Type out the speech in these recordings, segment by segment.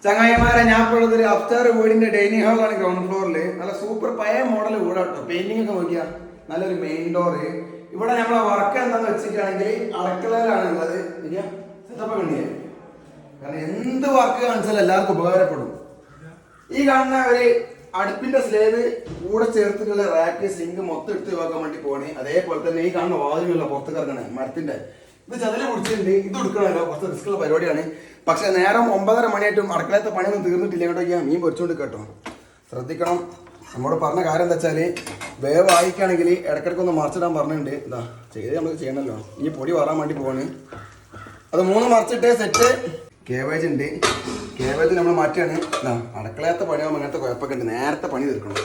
ചങ്ങായിമാരെ ഞാൻ ഇപ്പോൾ ഉള്ളത് ഒരു അഫ്റ്റാർ വീടിന്റെ ഡൈനിങ് ഹാളാണ് ഗ്രൗണ്ട് ഫ്ലോറിൽ. നല്ല സൂപ്പർ പഴയ മോഡൽ വീടാ കേട്ടോ. പെയിന്റിംഗ് ഒക്കെ നോക്കിയാൽ നല്ലൊരു മെയിൻ ഡോറ്. ഇവിടെ നമ്മളെ വർക്ക് എന്താന്ന് വെച്ചിട്ടാണെങ്കിൽ അടുക്കളയിലാണ് ഉള്ളത്. സെറ്റപ്പ് കണ്ടില്ലേ? കാരണം എന്ത് വർക്ക് കാണിച്ചാലും എല്ലാവർക്കും ഉപകാരപ്പെടും. ഈ കാണുന്ന ഒരു അടുപ്പിന്റെ സ്ലേവ് കൂടെ ചേർത്തിട്ടുള്ള റാക്ക് സിങ്ക് മൊത്തം എടുത്ത് ഒഴിവാക്കാൻ വേണ്ടി പോണേ. അതേപോലെ തന്നെ ഈ കാണുന്ന വാതിലുള്ള പുറത്ത് കിടക്കണേ മരത്തിന്റെ ഇത് ചതല കുടിച്ചിട്ടുണ്ട്. ഇത് എടുക്കണമല്ലോ, കുറച്ച് റിസ്ക്കുള്ള പരിപാടിയാണ്. പക്ഷെ നേരം 9:30 മണിയായിട്ടും അടുക്കളത്തെ പണിയൊന്നും തീർന്നിട്ടില്ല. കേട്ടോ, മീൻ പൊരിച്ചോണ്ട് കേട്ടോ. ശ്രദ്ധിക്കണം. നമ്മോട് പറഞ്ഞ കാര്യം എന്താ വെച്ചാൽ വേവ് വായിക്കുകയാണെങ്കിൽ ഇടയ്ക്കിടയ്ക്കൊന്ന് മറിച്ചിടാൻ പറഞ്ഞിട്ടുണ്ട്. ഇതാ ചെയ്ത് നമ്മൾ ചെയ്യണമല്ലോ. ഈ പൊടി വറാൻ വേണ്ടി പോണ്. അത് 3 മറിച്ചിട്ട് സെറ്റ്. കേബേജ് ഉണ്ട്. കേബേജ് നമ്മൾ മാറ്റിയാണ്. അടുക്കളയത്തെ പണിയാകുമ്പോൾ അങ്ങനത്തെ കുഴപ്പമൊക്കെ ഉണ്ട്. നേരത്തെ പണി തീർക്കണം.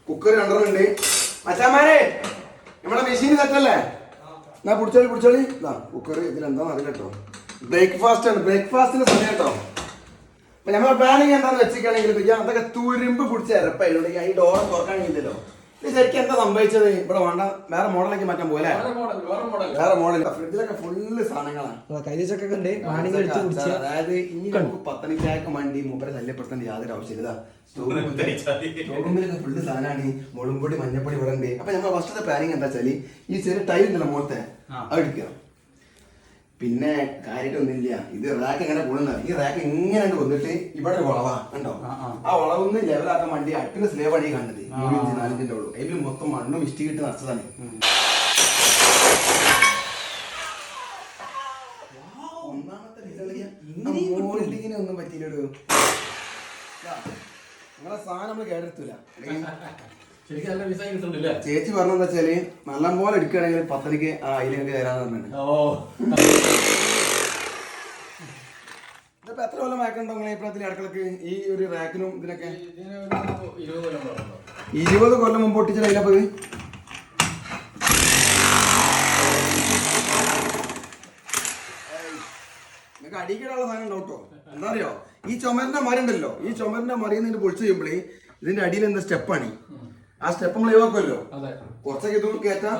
കുക്കർ 2 ഉണ്ട്. മച്ചാമാരെ നമ്മുടെ മെഷീൻ സെറ്റല്ലേ? എന്നാ പിടിച്ചോളി. ഇതാ കുക്കർ. ഇതിലെന്താന്ന് അറിയില്ല കേട്ടോ. ബ്രേക്ക്ഫാസ്റ്റ് ആണ്. ബ്രേക്ക്ഫാസ്റ്റിന് സമയം കേട്ടോ. അപ്പൊ നമ്മൾ പ്ലാനിങ് എന്താന്ന് വെച്ചിട്ടാണെങ്കിൽ അതൊക്കെ തുരുമ്പ് പിടിച്ച ഇരപ്പായിരുന്നു. ഈ ഡോർ തുറക്കാൻ കഴിയില്ലല്ലോ. ഇത് ശരിക്കും എന്താ സംഭവിച്ചത്? ഇവിടെ വേണ്ട വേറെ മോഡലേക്ക് മാറ്റാൻ പോലെ. വേറെ മോഡൽ. ഫ്രിഡ്ജിലൊക്കെ ഫുള്ള് സാധനങ്ങളാണ്. അതായത് ഇനി നമുക്ക് 10 മണിക്കാർക്ക് വണ്ടി മൂപ്പരെ ശല്യപ്പെടുത്തേണ്ട യാതൊരു ആവശ്യമില്ല. സ്റ്റോറൂമിലൊക്കെ ഫുള്ള് സാധനമാണ്. മുളകുപൊടി മഞ്ഞപ്പൊടി ഇവിടെ ഉണ്ട്. അപ്പൊ നമ്മൾ ഫസ്റ്റത്തെ പ്ലാനിങ് എന്താ വെച്ചാല് ഈ ചെറിയ ടൈൽ ഉണ്ടല്ലോ മുഖത്തെ അത് എടുക്കുക. പിന്നെ കാര്യമായിട്ടൊന്നുമില്ല. ഇത് റാക്ക് എങ്ങനെ കൂടുന്ന ഈ റാക്ക് ഇങ്ങനെ വന്നിട്ട് ഇവിടെ ഒരു വളവാ ഉണ്ടോ? ആ വളവൊന്ന് ലെവലാക്കാൻ വേണ്ടി അടുപ്പിന്റെ സ്ലേവാണ് ഈ കണ്ടത്. 3 ഇഞ്ച് 4 ഇഞ്ചിന്റെ ഉള്ളൂ. അതിൽ മൊത്തം മണ്ണും ഇഷ്ടികിട്ട് നിറച്ചതാണ്. ഒന്നാമത്തെ ഇങ്ങനെ ഒന്നും പറ്റിയില്ലൊരു നിങ്ങളെ സാധനം നമ്മള് കേടെടുത്തില്ല. ചേച്ചി പറഞ്ഞെന്താ വെച്ചാല് നല്ലപോലെ എടുക്കുകയാണെങ്കിൽ 10 മണിക്ക് അതിലേക്ക് തരാന്ന് പറഞ്ഞിട്ടുണ്ട്. ഇതിപ്പോ എത്ര കൊല്ലം വാക്കണ്ടോ നിങ്ങളെ ഇപ്പഴത്തിൽ അടുക്കളക്ക് ഈ ഒരു റാക്കിനും ഇതിനൊക്കെ? 20 കൊല്ലം മുമ്പ് ഒട്ടിച്ചിട്ടില്ല. അപ്പൊ നിങ്ങൾക്ക് അടിക്കാനുള്ള സാധനം ഉണ്ടോ കേട്ടോ. എന്താ അറിയോ, ഈ ചുമരിന്റെ മരണ്ടല്ലോ, ഈ ചുമരിന്റെ മറിയിൽ നിന്ന് പൊളിച്ചു കഴിയുമ്പോഴേ ഇതിന്റെ അടിയിൽ എന്താ സ്റ്റെപ്പാണ്. ആ സ്റ്റെപ്പ് നമ്മൾ ഒഴിവാക്കുമല്ലോ. കുറച്ചൊക്കെ ഇത് കയറ്റാം.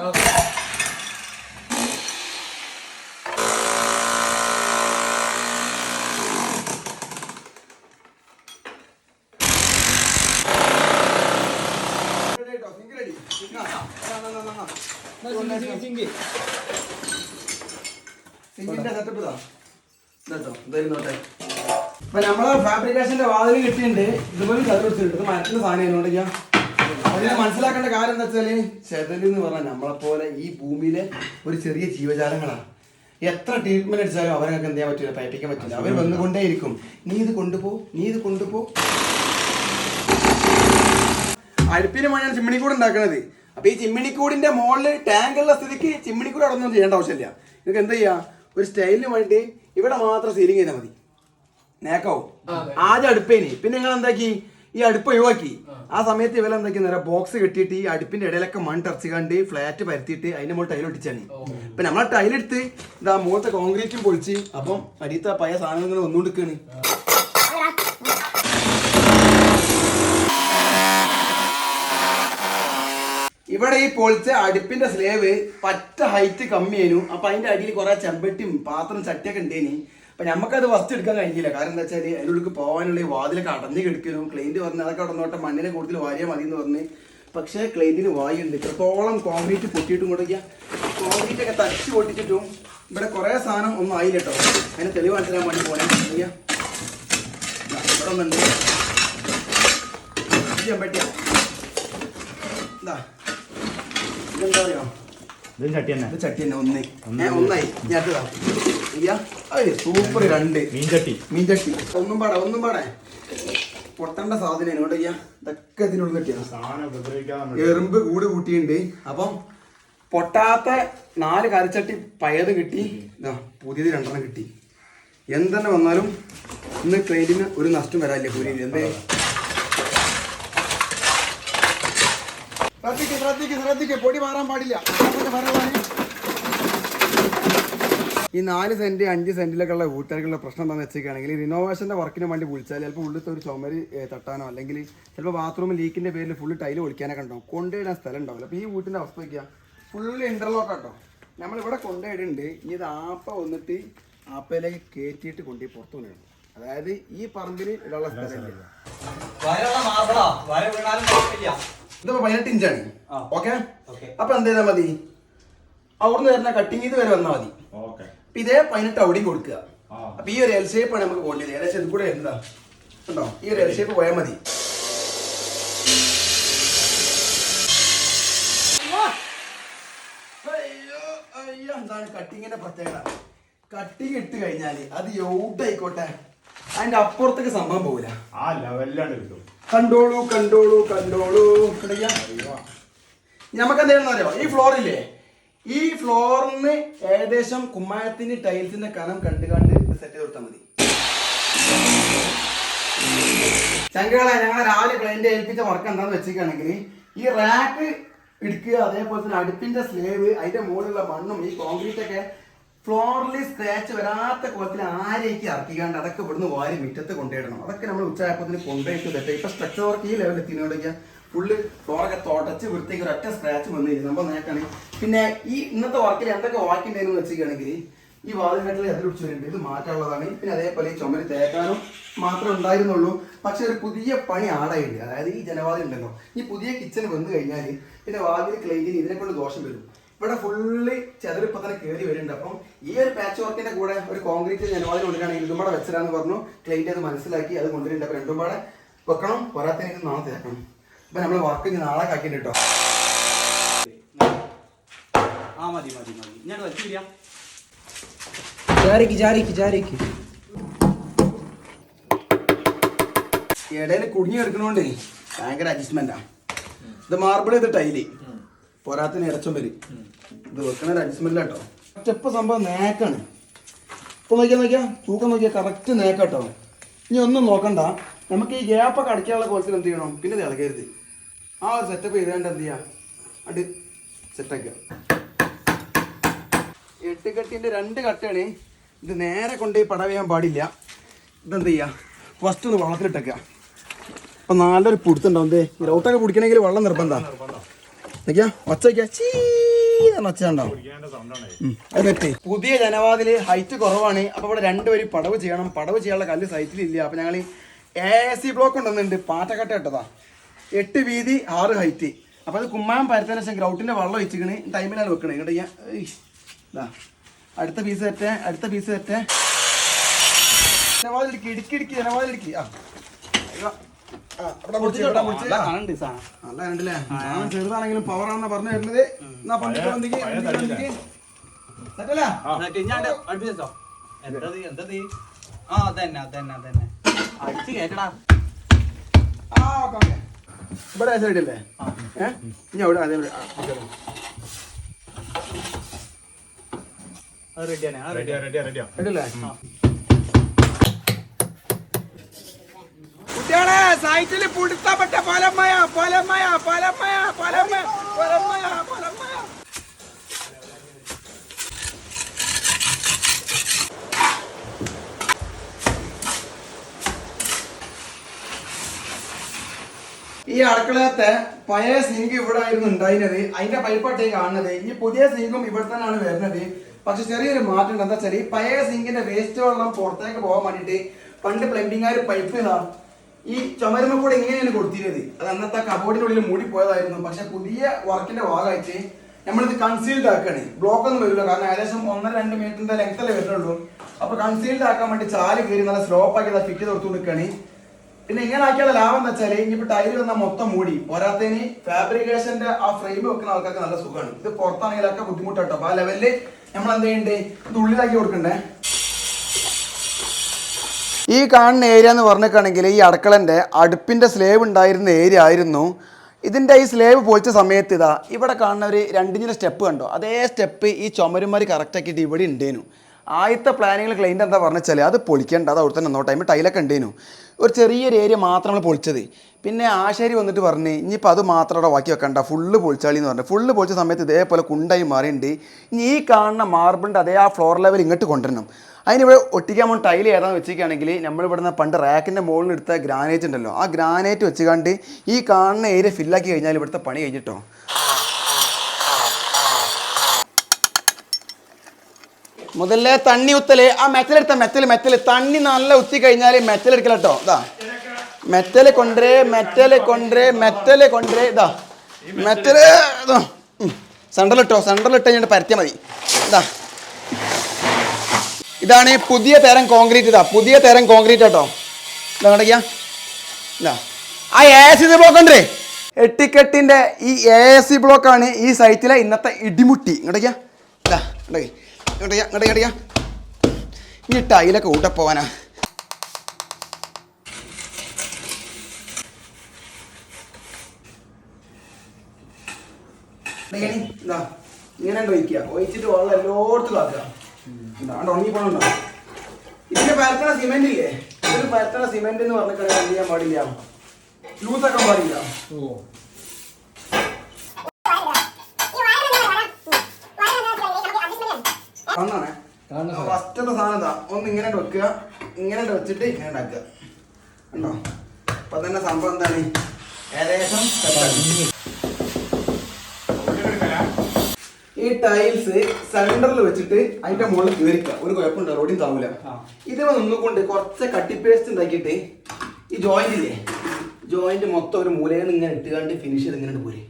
സിങ്കിന്റെ സെറ്റപ്പ് ഇതാ കേട്ടോ. ഇതായിരുന്നോട്ടെ. അപ്പൊ നമ്മളെ ഫാബ്രിക്കേഷന്റെ വാതിൽ കിട്ടിയിട്ടുണ്ട്. ഇതുപോലെ ചതുവെടുത്തിട്ടുണ്ട്. ഇത് മരത്തിന്റെ സാധനം ആയതുകൊണ്ടിരിക്കാം. അതിന് മനസ്സിലാക്കേണ്ട കാര്യം എന്താ വെച്ചാല് ചെതല് എന്ന് പറഞ്ഞാൽ നമ്മളെപ്പോലെ ഈ ഭൂമിയിലെ ഒരു ചെറിയ ജീവജാലങ്ങളാണ്. എത്ര ട്രീറ്റ്മെന്റ് അടിച്ചാലും അവരൊക്കെ എന്ത് ചെയ്യാൻ പറ്റില്ല, പയപ്പിക്കാൻ പറ്റില്ല. അവർ വന്നുകൊണ്ടേയിരിക്കും. നീ ഇത് കൊണ്ടുപോ. അടുപ്പിന് വേണ്ടിയാണ് ചിമ്മിണിക്കൂട് ഉണ്ടാക്കുന്നത്. അപ്പൊ ഈ ചിമ്മിണിക്കൂടിന്റെ മുകളിൽ ടാങ്കുള്ള സ്ഥിതിക്ക് ചിമ്മിണിക്കൂട് അവിടെ ഒന്നും ചെയ്യേണ്ട ആവശ്യമില്ല. നിങ്ങൾക്ക് എന്താ ചെയ്യാ, ഒരു സ്റ്റൈലിന് വേണ്ടി ഇവിടെ മാത്രം സീലിംഗ് ചെയ്താൽ മതി. നേക്കാവും. ആദ്യം അടുപ്പേനി, പിന്നെ നിങ്ങൾ എന്താക്കി ഈ അടുപ്പ് ഒഴിവാക്കി. ആ സമയത്ത് ഇവരെ എന്താക്കി നേരെ ബോക്സ് കെട്ടിയിട്ട് ഈ അടുപ്പിന്റെ ഇടയിലൊക്കെ മണ്ണ് ടർച്ചിക്കാണ്ട് ഫ്ലാറ്റ് പരത്തിയിട്ട് അതിന്റെ മുകളിൽ ടൈൽ ഒട്ടിച്ചാണ്. ഇപ്പൊ നമ്മളെ ടൈലെടുത്ത് ഇതാ മുകളിലത്തെ കോൺക്രീറ്റും പൊളിച്ച് അപ്പം അടിയത്തെ പഴയ സാധനങ്ങൾ ഒന്നുകൊടുക്കാണ്. ഇവിടെ ഈ പൊളിച്ച അടുപ്പിന്റെ സ്ലേവ് പറ്റ ഹൈറ്റ് കമ്മിയായിരുന്നു. അപ്പൊ അതിന്റെ അടിയിൽ കുറെ ചെമ്പട്ടിയും പാത്രം ചട്ടിയൊക്കെ ഉണ്ടേനി. അപ്പൊ നമുക്കത് ഫസ്റ്റ് എടുക്കാൻ കഴിഞ്ഞില്ല. കാരണം എന്താ വെച്ചാൽ അതിനുള്ളിൽ പോകാനുള്ള ഈ വാതിലൊക്കെ അടഞ്ഞു കിടക്കുന്നു. ക്ലൈന്റ് പറഞ്ഞ് അതൊക്കെ അടന്നോട്ടെ, മണ്ണിനെ കൂടുതൽ വാരിയാൽ മതി എന്ന് പറഞ്ഞ്. പക്ഷേ ക്ലൈന്റിന് വായുണ്ട്. ഇത്രത്തോളം കോൺക്രീറ്റ് പൊട്ടിയിട്ടും കൂടെ കോൺക്രീറ്റ് ഒക്കെ തച്ച് പൊട്ടിച്ചിട്ടും ഇവിടെ കുറെ സാധനം ഒന്നും ആയില്ല കേട്ടോ. അതിന് തെളിവ് മനസ്സിലാൻ വേണ്ടി പോണേ. ഇവിടെ ഒന്നുണ്ട് ചെമ്പട്ടിയാ. എന്താ ഇതെന്താ പറയാ, ചട്ടി തന്നെ ഒന്നായി. ഞാൻ സൂപ്പർ 2 മീൻചട്ടി. ഒന്നും പാടെ പൊട്ടേണ്ട സാധനം ഇങ്ങോട്ട് ഇതൊക്കെ ഇതിനുള്ളിൽ കെട്ടിയാണ്. എറുമ്പ് കൂട് കൂട്ടിയിട്ടുണ്ട്. അപ്പം പൊട്ടാത്ത 4 കറിച്ചട്ടി പഴയത് കിട്ടി. പുതിയത് 2 കിട്ടി. എന്തെന്നെ വന്നാലും ഇന്ന് ക്ലൈന്റിന് ഒരു നഷ്ടം വരാല്ലേ കൂലിയിൽ. എന്തേ ശ്രദ്ധിക്ക് പൊടി മാറാൻ പാടില്ല. ഈ 4 സെന്റ് 5 സെന്റിലൊക്കെ ഉള്ള വീട്ടുകാർക്കുള്ള പ്രശ്നം എന്താണെന്ന് വെച്ചിരിക്കുകയാണെങ്കിൽ റിനോവേഷന്റെ വർക്കിന് വേണ്ടി വിളിച്ചാൽ ചിലപ്പോൾ ഉള്ളിലത്തെ ഒരു ചുമര് തട്ടാനോ അല്ലെങ്കിൽ ചിലപ്പോൾ ബാത്റൂമിൽ ലീക്കിന്റെ പേരിൽ ഫുള്ള് ടൈല് ഒളിക്കാനൊക്കെ ഉണ്ടാവും. കൊണ്ടുപോയിടാൻ സ്ഥലം ഉണ്ടാവില്ല. അപ്പോൾ ഈ വീട്ടിന്റെ അവസ്ഥ വയ്ക്കുക ഫുള്ള് ഇന്റർലോക്ക് കേട്ടോ. നമ്മളിവിടെ കൊണ്ടുപോയിടുന്നുണ്ട്. ഇനി ഇത് ആപ്പ വന്നിട്ട് ആപ്പയിലേക്ക് കയറ്റിയിട്ട് കൊണ്ടുപോയി പുറത്തു കൊണ്ടുപോയി. അതായത് ഈ പറമ്പിൽ ഇടാനുള്ള സ്ഥലമില്ല. ഇതിപ്പോ 18 ഇഞ്ചാണ്. ഓക്കെ, അപ്പൊ എന്ത് ചെയ്താൽ മതി, അവിടുന്ന് വരുന്ന കട്ടിങ് ഇത് വരെ വന്നാൽ മതി. അപ്പൊ ഇതേ 18 അവിടെയും കൊടുക്കുക. അപ്പൊ ഈ ഒരു എൽ ഷേപ്പാണ് നമുക്ക് പോകേണ്ടത്. ഏകദേശം ഇത് കൂടെ എന്താ ഉണ്ടോ, ഈ ഒരു എൽ ഷേപ്പ് പോയാൽ മതി. എന്താണ് കട്ടിങ്ങിന്റെ പ്രത്യേകത? കട്ടിങ് ഇട്ട് കഴിഞ്ഞാല് അത് എവിടായിക്കോട്ടെ അതിന്റെ അപ്പുറത്തേക്ക് സംഭവം പോകില്ല. കണ്ടോളൂ കണ്ടോളൂ കണ്ടോളൂ. നമുക്ക് എന്താണെന്ന് അറിയോ, ഈ ഫ്ലോറില്ലേ, ഈ ഫ്ലോറിന് ഏകദേശം കുമ്മായത്തിന് ടൈൽസിന്റെ കനം കണ്ട് സെറ്റ് ചെയ്ത് കൊടുത്താൽ മതി. ചങ്കളെ ഞങ്ങളെ രാവിലെ ക്ലയന്റ് ഏൽപ്പിച്ച വർക്ക് എന്താന്ന് വെച്ചിരിക്കുകയാണെങ്കിൽ ഈ റാക്ക് ഇടിക്കുക, അതേപോലെ തന്നെ അടുപ്പിന്റെ സ്ലേവ്, അതിന്റെ മുകളിലുള്ള മണ്ണും ഈ കോൺക്രീറ്റ് ഒക്കെ ഫ്ലോറിൽ സ്ക്രാച്ച് വരാത്ത കുളത്തിൽ ആരേക്ക് ഇറക്കിക്കാണ്ട് അതൊക്കെ ഇവിടുന്ന് വാരി മുറ്റത്ത് കൊണ്ടുപോയിടണം. അതൊക്കെ നമ്മൾ ഉച്ചയായപ്പോൾ കൊണ്ടുപോയിട്ട് തെറ്റ ഇപ്പൊ സ്ട്രക്ചർ വർക്ക് ഈ ലെവലിൽ എത്തിനോടിക്കുക ഫുള്ള് ഫ്ലോറൊക്കെ തുടച്ച് വൃത്തിക്ക് ഒരൊറ്റ സ്ക്രാച്ച് വന്നിരിക്കും. നമ്മൾ നേക്കാണ്. പിന്നെ ഈ ഇന്നത്തെ വർക്കിൽ എന്തൊക്കെ വാക്കിണ്ടായിരുന്നു വെച്ചിരിക്കുകയാണെങ്കിൽ ഈ വാതിൽഘട്ടിൽ എതിർ പിടിച്ച് വരുന്നുണ്ട്, ഇത് മാറ്റാനുള്ളതാണ്. പിന്നെ അതേപോലെ ഈ ചുമര് തേക്കാനും മാത്രമേ ഉണ്ടായിരുന്നുള്ളൂ. പക്ഷെ ഒരു പുതിയ പണി ആടായിട്ടുണ്ട്. അതായത് ഈ ജനവാതിൽ ഉണ്ടല്ലോ, ഈ പുതിയ കിച്ചൺ വന്നു കഴിഞ്ഞാൽ പിന്നെ വാതിൽ ക്ലീനിങ് ഇതിനെക്കൊണ്ട് ദോഷം വരും. ഇവിടെ ഫുള്ള് ചെതറിപ്പം തന്നെ കയറി വരുന്നുണ്ട്. അപ്പം ഈ ഒരു പാച്ച് വർക്കിന്റെ കൂടെ ഒരു കോൺക്രീറ്റ് ജനവാതിൽ കൊണ്ടുവരികയാണെങ്കിൽ ഇതും കൂടെ വെച്ചരാന്ന് പറഞ്ഞു. ക്ലൈന്റ് അത് മനസ്സിലാക്കി അത് കൊണ്ടുവരുന്നുണ്ട്. അപ്പൊ രണ്ടും കൂടെ വെക്കണം, പോരാത്തതിന് ഇത് നാളെ തേക്കണം. അപ്പൊ നമ്മൾ വർക്ക് നാളെ കാക്കിണ്ട് കേട്ടോ. ഇടയിൽ കുടുങ്ങി എടുക്കണോണ്ട് ഭയങ്കര അഡ്ജസ്റ്റ്മെന്റാ. ഇത് മാർബിൾ, ഇത് ടൈല്, പോരാത്തിന് ഇടച്ചും വരും. ഇത് വെക്കണ ഒരു അഡ്ജസ്റ്റ്മെന്റ് കേട്ടോ. സ്റ്റെപ്പ് സംഭവം നേക്കാണ്. ഇപ്പൊ നോക്കിയാ തൂക്കം നോക്കിയാൽ കറക്റ്റ് നേക്കാട്ടോ. ഇനി ഒന്നും നോക്കണ്ട, നമുക്ക് ഈ ഗ്യാപ്പൊക്കെ അടയ്ക്കാനുള്ള കോലത്തിൽ എന്ത് ചെയ്യണം, പിന്നെ ഇത് ഇളകരുത്. ആ ഒരു സെറ്റപ്പ് ചെയ്താണ്ട് എന്ത് ചെയ്യാം, അത് സെറ്റാക്കുക. 8 കട്ടിന്റെ 2 കട്ടാണ്. ഇത് നേരെ കൊണ്ടുപോയി പട ചെയ്യാൻ പാടില്ല. ഇതെന്ത് ചെയ്യുക, ഫസ്റ്റ് ഒന്ന് വെള്ളത്തിലിട്ടേക്കുക. അപ്പം നല്ലൊരു പിടുത്തുണ്ടാവും. എന്തേ റൗട്ടൊക്കെ പിടിക്കണമെങ്കിൽ വെള്ളം നിർബന്ധമാണ്. നോക്കിയാ ഒച്ച വയ്ക്കുക, ചീന്നുണ്ടാവും. അത് തെറ്റി. പുതിയ ജനവാതിൽ ഹൈറ്റ് കുറവാണ്. അപ്പോൾ ഇവിടെ 2 വരി പടവ് ചെയ്യണം. പടവ് ചെയ്യാനുള്ള കല്ല് സൈറ്റിലില്ല. അപ്പം ഞങ്ങൾ AC ബ്ലോക്ക് കൊണ്ടുവന്നിട്ടുണ്ട്. പാറ്റക്കട്ട ഇട്ടതാ. 8 വീതി 6 ഹൈറ്റ്. അപ്പോൾ അത് കുമ്മായം പരത്തതിന് ശേഷം ഗ്രൗട്ടിൻ്റെ വെള്ളം ഒഴിച്ചിക്കണ് ടൈമിലാണ് വെക്കണേ. ഇങ്ങോട്ട് ചെയ്യാം. ഇതാ അടുത്ത പീസ് തെറ്റേ, അടുത്ത പീസ് തെറ്റേ. ജനവാതിലിടിക്ക്, ഇടുക്കി ജനവാതിലിടിക്ക്. നല്ല കണ്ടില്ലേ, ചെറുതാണെങ്കിലും പവറാണെന്നാ പറഞ്ഞു തരുന്നത്. ഇവിടെ സൈഡല്ലേ ഇനി അവിടെ അതേപോലെ കുട്ടികളെ സൈറ്റിൽ പുടുത്തപ്പെട്ട പൊലമയ പൊലമയ പൊലമയ പൊലമയ പൊലമയ പൊലമയ. ഈ അടുക്കളത്തെ പഴയ സിങ്ക് ഇവിടെ ആയിരുന്നു ഉണ്ടായിരുന്നത്. അതിന്റെ പൈപ്പാട്ടേ കാണുന്നത്. ഇനി പുതിയ സിങ്കും ഇവിടെ തന്നെയാണ് വരുന്നത്. പക്ഷെ ചെറിയൊരു മാറ്റം ഉണ്ട്. എന്താ വെച്ചാൽ ഈ പഴയ സിങ്കിന്റെ വേസ്റ്റ് വെള്ളം പുറത്തേക്ക് പോകാൻ വേണ്ടിയിട്ട് പണ്ട് പ്ലംബിംഗുകാർ പൈപ്പ് ഈ ചുമരുമ കൂടെ ഇങ്ങനെയാണ് കൊടുത്തിരുന്നത്. അത് അന്നത്തെ കബോർഡിന്റെ ഉള്ളിൽ മൂടി പോയതായിരുന്നു. പക്ഷെ പുതിയ വർക്കിന്റെ ഭാഗമായിട്ട് നമ്മളിത് കൺസീൽഡ് ആക്കുകയാണ്. ബ്ലോക്ക് ഒന്നും വരില്ല, കാരണം ഏകദേശം 1-2 മീറ്ററിന്റെ ലെങ്ത്തല്ലേ വരുന്നുള്ളൂ. അപ്പൊ കൺസീൽഡ് ആക്കാൻ വേണ്ടി ചാല് കയറി നല്ല സ്ലോപ്പ് ആക്കി ഫിറ്റ് ചെയ്ത് കൊടുത്തു നിൽക്കുകയാണ്. പിന്നെ ഇങ്ങനെ ആക്കിയുള്ള ലാഭം എന്താ വെച്ചാൽ ഇനിയിപ്പോ ടൈല് വന്നാൽ മൊത്തം മൂടി പോരാത്തതിന് ഫാബ്രിക്കേഷന്റെ ആ ഫ്രെയിം വെക്കുന്ന ആൾക്കാർക്ക് നല്ല സുഖമാണ്. ഇത് പുറത്താണെങ്കിലൊക്കെ ബുദ്ധിമുട്ടോ. അപ്പൊ ആ ലെവലില് നമ്മൾ എന്ത് ചെയ്യണ്ടേ, ഇത് ഉള്ളിലാക്കി കൊടുക്കണ്ടേ. ഈ കാണുന്ന ഏരിയ എന്ന് പറഞ്ഞിട്ടാണെങ്കിൽ ഈ അടുക്കളൻ്റെ അടുപ്പിൻ്റെ സ്ലേവ് ഉണ്ടായിരുന്ന ഏരിയ ആയിരുന്നു. ഇതിൻ്റെ ഈ സ്ലേവ് പൊളിച്ച സമയത്ത് ഇതാ ഇവിടെ കാണുന്ന ഒരു 2 ഇഞ്ചിൻ്റെ സ്റ്റെപ്പ് കണ്ടോ, അതേ സ്റ്റെപ്പ് ഈ ചുമരുമാരി കറക്റ്റ് ആക്കിയിട്ട് ഇവിടെ ഉണ്ടേനു. ആദ്യത്തെ പ്ലാനിങ്ങിൽ ക്ലൈൻറ്റ് എന്താ പറഞ്ഞാൽ അത് പൊളിക്കേണ്ട, അത് അവിടെ തന്നെ നിന്നോ, ടൈം ടൈലൊക്കെ ഉണ്ടേനു. ഒരു ചെറിയൊരു ഏരിയ മാത്രം നമ്മൾ പൊളിച്ചത്. പിന്നെ ആശാരി വന്നിട്ട് പറഞ്ഞ് ഇനിയിപ്പോൾ അത് മാത്രം അവിടെ ബാക്കി വെക്കണ്ട, ഫുള്ള് പൊളിച്ചാളി എന്ന് പറഞ്ഞു. ഫുള്ള് പൊളിച്ച സമയത്ത് ഇതേപോലെ കുണ്ടായി മാറിയിട്ടുണ്ട്. ഇനി ഈ കാണുന്ന മാർബിളിൻ്റെ അതേ ആ ഫ്ലോർ ലെവൽ ഇങ്ങോട്ട് കൊണ്ടുവരണം. അതിനിവിടെ ഒട്ടിക്കാൻ വേണ്ടി ടൈൽ ഏതാണെന്ന് വെച്ചിരിക്കുകയാണെങ്കിൽ നമ്മളിവിടുന്ന് പണ്ട് റാക്കിൻ്റെ മുകളിൽ എടുത്ത ഗ്രാനൈറ്റ് ഉണ്ടല്ലോ, ആ ഗ്രാനൈറ്റ് വെച്ചുകൊണ്ട് ഈ കാണുന്ന ഏരിയ ഫില്ലാക്കി കഴിഞ്ഞാൽ ഇവിടുത്തെ പണി കഴിഞ്ഞിട്ടോ. മുതലേ തണ്ണി ഉത്തല് ആ മെറ്റലെടുത്ത മെറ്റല് തണ്ണി നല്ല ഉത്തി കഴിഞ്ഞാൽ മെറ്റലെടുക്കല കേട്ടോ. ഇതാ മെറ്റല് കൊണ്ടേ ഇതാ മെറ്റല് ഇതാ സെൻട്രലിട്ടോ സെൻട്രലിട്ട് കഴിഞ്ഞിട്ട് പരത്തിയാൽ മതി. ഇതാ ഇതാണ് പുതിയ തരം കോൺക്രീറ്റ്. ഇതാ പുതിയ തരം കോൺക്രീറ്റ് കേട്ടോ. ഇതാ കണ്ടയ്യാ ഇതാ ആ AC ബ്ലോക്ക് ഉണ്ടേ എട്ടിക്കെട്ടിൻ്റെ ഈ AC ബ്ലോക്കാണ് ഈ സൈറ്റിലെ ഇന്നത്തെ ഇടിമുട്ടി. ഇങ്ങോട്ടേക്കാ ഇതാ ഇങ്ങോട്ടേക്കാ ഇനി ടൈലൊക്കെ ഊട്ട പോവാനാ. ഇതാ ഇങ്ങനെ ഒഴിക്കുക. ഒഴിച്ചിട്ട് വെള്ളം എല്ലായിടത്തും ആക്കുക. ഇതാണ്ട് ഉണങ്ങിപ്പോണുണ്ടോ. ഇതിന് പരത്തണ സിമെന്റ് ഇല്ലേ, ഇതിന് പരത്തണ സിമെന്റ് എന്ന് പറഞ്ഞിട്ട് എന്ത് ചെയ്യാൻ പാടില്ല, ലൂസാക്കാൻ പാടില്ല. ഫസ്റ്റത്തെ സാധനം ഇതാ ഒന്ന് ഇങ്ങനെ വെക്കുക, ഇങ്ങനെ വെച്ചിട്ട് ഇങ്ങനെ ഉണ്ടാക്കുക. ഉണ്ടോ അപ്പൊ തന്നെ സംഭവം എന്താണ് ഏകദേശം. ഈ ടൈൽസ് സെന്ററിൽ വെച്ചിട്ട് അതിന്റെ മുകളിൽ കയറിക്കുക. ഒരു കുഴപ്പമുണ്ടോ, റോഡിയും താവൂല. ഇതിനെ നിന്നുകൊണ്ട് കുറച്ച് കട്ടി പേസ്റ്റ് ഉണ്ടാക്കിയിട്ട് ഈ ജോയിന്റ് ഇല്ലേ, ജോയിന്റ് മൊത്തം ഒരു മൂലയിൽ നിന്ന് ഇങ്ങനെ ഇട്ടുകൊണ്ട് ഫിനിഷ് ചെയ്ത് ഇങ്ങനെ പോരെ.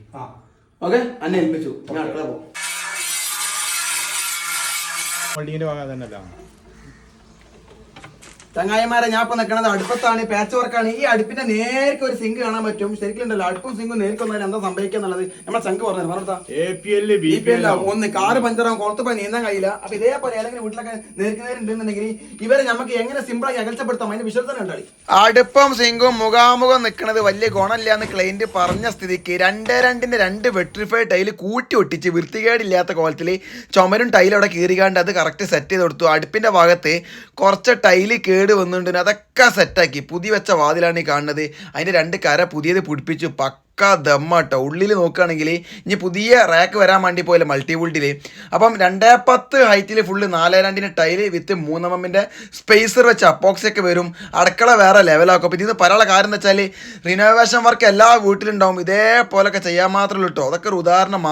ഓക്കെ അന്നെ ഏൽപ്പിച്ചു, ഞാൻ അടുക്കള പോകും. ചങ്ങായിമാരെ ഞാൻ ഇപ്പൊ നിൽക്കണത് അടുപ്പത്താണ്, പാച്ച് വർക്കാണ്. ഈ അടുപ്പിന്റെ നേർക്ക് ഒരു സിങ്ക് കാണാൻ പറ്റും. ശരിക്കും ഉണ്ടല്ലോ അടുപ്പും സിങ്കും നേർക്കൊന്നാലും എന്താ സംഭവിക്കുക എന്നുള്ളത് നമ്മളെ ചങ്ക് പറഞ്ഞു ഒന്ന് കാറ് പഞ്ചറാവും, കുളത്ത് പോയി നീന്താൻ കഴിയില്ല. അപ്പൊ ഇതേപോലെ ഏതെങ്കിലും വീട്ടിലൊക്കെ നേർക്കുന്നുണ്ടെന്നുണ്ടെങ്കിൽ ഇവരെ നമുക്ക് എങ്ങനെ സിമ്പിളായി അകൽച്ചപ്പെടുത്താം, അതിന്റെ വിശ്വസന ഉണ്ടായി. അടുപ്പം സിങ്കും മുഖാമുഖം നിൽക്കുന്നത് വലിയ ഗുണമില്ല എന്ന് ക്ലൈന്റ് പറഞ്ഞ സ്ഥിതിക്ക് 2 വെട്രിഫൈഡ് ടൈല് കൂട്ടി ഒട്ടിച്ച് വൃത്തികേടില്ലാത്ത കോലത്തിൽ ചുമരും ടൈലും അവിടെ കീറിക്കാണ്ട് അത് കറക്റ്റ് സെറ്റ് ചെയ്ത് കൊടുത്തു. അടുപ്പിന്റെ ഭാഗത്ത് കുറച്ച് ടൈല് വന്നിട്ടുണ്ട്, അതൊക്കെ സെറ്റാക്കി പുതിയ വെച്ച വാതിലാണ് ഈ കാണുന്നത്. അതിന്റെ 2 കര പുതിയത് പിടിപ്പിച്ചു, പക്ക ദമ്മാട്ടോ. ഉള്ളിൽ നോക്കുകയാണെങ്കിൽ ഇനി പുതിയ റാക്ക് വരാൻ വേണ്ടി പോയില്ല മൾട്ടിവുഡിൽ. അപ്പം 2.10 ഹൈറ്റിൽ ഫുള്ള് 4.2 ടൈല് വിത്ത് 3 mm സ്പേസർ വെച്ച് അപ്പോക്സി ഒക്കെ വരും. അടുക്കള വേറെ ലെവലാക്കും. അപ്പം ഇതിന് പറയാനുള്ള കാര്യം എന്ന് വെച്ചാൽ റിനോവേഷൻ വർക്ക് എല്ലാ വീട്ടിലുണ്ടാവും, ഇതേപോലൊക്കെ ചെയ്യാൻ മാത്രമേ ഉള്ളൂ കേട്ടോ. അതൊക്കെ ഒരു ഉദാഹരണം.